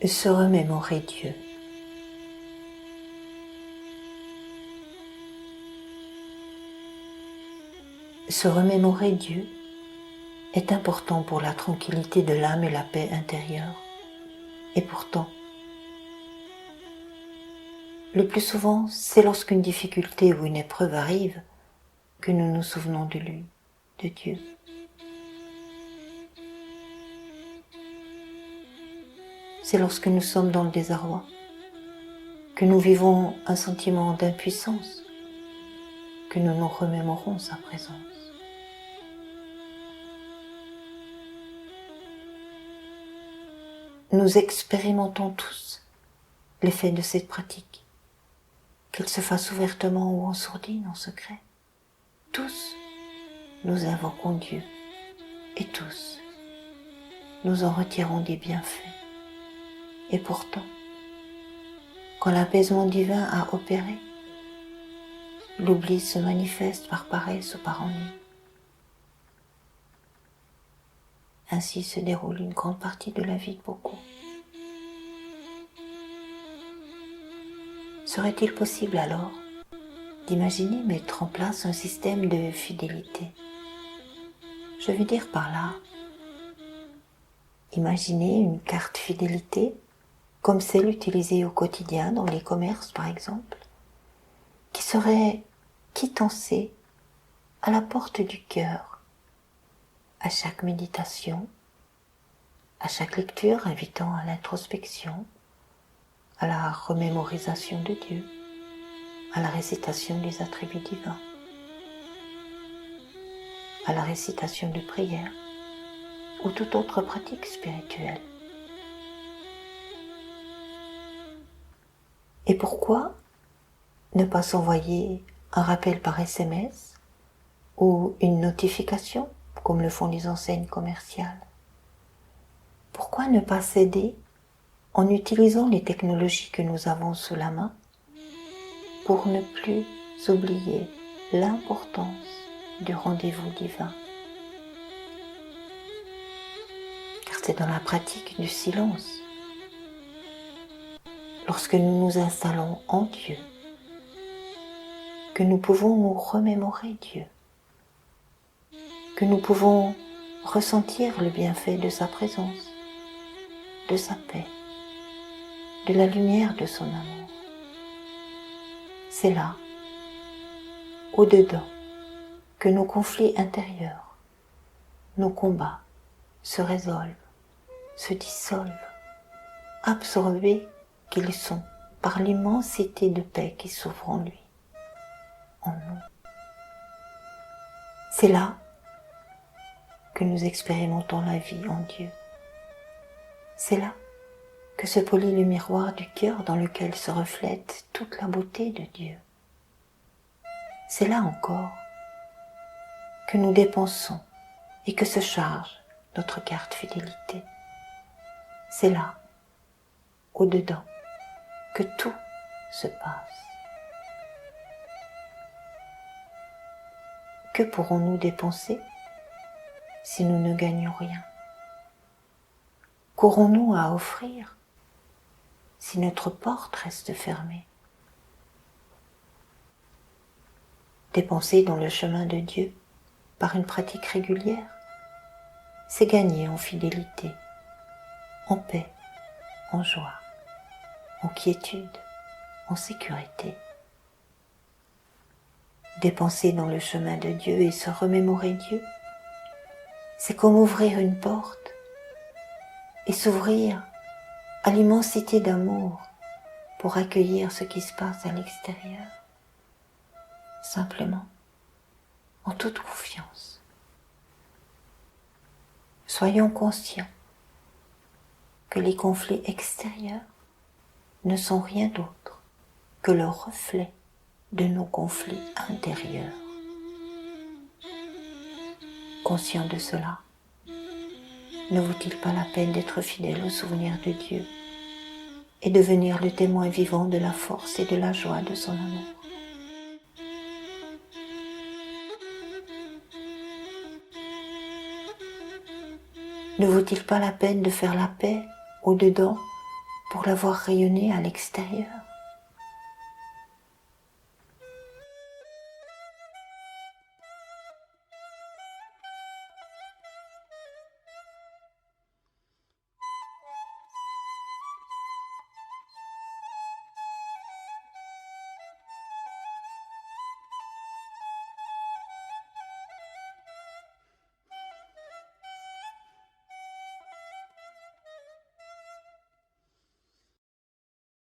Se remémorer Dieu. Se remémorer Dieu est important pour la tranquillité de l'âme et la paix intérieure. Et pourtant, le plus souvent, c'est lorsqu'une difficulté ou une épreuve arrive que nous nous souvenons de lui, de Dieu. C'est lorsque nous sommes dans le désarroi, que nous vivons un sentiment d'impuissance, que nous nous remémorons sa présence. Nous expérimentons tous l'effet de cette pratique, qu'elle se fasse ouvertement ou en sourdine, en secret. Tous, nous invoquons Dieu, et tous, nous en retirons des bienfaits. Et pourtant, quand l'apaisement divin a opéré, l'oubli se manifeste par paresse ou par ennui. Ainsi se déroule une grande partie de la vie de beaucoup. Serait-il possible alors d'imaginer mettre en place un système de fidélité? Je veux dire par là, imaginer une carte fidélité comme celle utilisée au quotidien dans les commerces par exemple, qui serait quittancée à la porte du cœur, à chaque méditation, à chaque lecture invitant à l'introspection, à la remémorisation de Dieu, à la récitation des attributs divins, à la récitation de prières ou toute autre pratique spirituelle. Et pourquoi ne pas s'envoyer un rappel par SMS ou une notification comme le font les enseignes commerciales? Pourquoi ne pas s'aider en utilisant les technologies que nous avons sous la main pour ne plus oublier l'importance du rendez-vous divin? Car c'est dans la pratique du silence, lorsque nous nous installons en Dieu, que nous pouvons nous remémorer Dieu, que nous pouvons ressentir le bienfait de sa présence, de sa paix, de la lumière de son amour. C'est là, au-dedans, que nos conflits intérieurs, nos combats se résolvent, se dissolvent, absorbés qu'ils sont par l'immensité de paix qui s'ouvre en lui, en nous. C'est là que nous expérimentons la vie en Dieu. C'est là que se polit le miroir du cœur dans lequel se reflète toute la beauté de Dieu. C'est là encore que nous dépensons et que se charge notre carte fidélité. C'est là, au-dedans, que tout se passe. Que pourrons-nous dépenser si nous ne gagnons rien? Qu'aurons-nous à offrir si notre porte reste fermée? Dépenser dans le chemin de Dieu par une pratique régulière, c'est gagner en fidélité, en paix, en joie, en quiétude, en sécurité. Dépenser dans le chemin de Dieu et se remémorer Dieu, c'est comme ouvrir une porte et s'ouvrir à l'immensité d'amour pour accueillir ce qui se passe à l'extérieur, simplement, en toute confiance. Soyons conscients que les conflits extérieurs ne sont rien d'autre que le reflet de nos conflits intérieurs. Conscient de cela, ne vaut-il pas la peine d'être fidèle au souvenir de Dieu et devenir le témoin vivant de la force et de la joie de son amour? Ne vaut-il pas la peine de faire la paix au-dedans pour la voir rayonner à l'extérieur.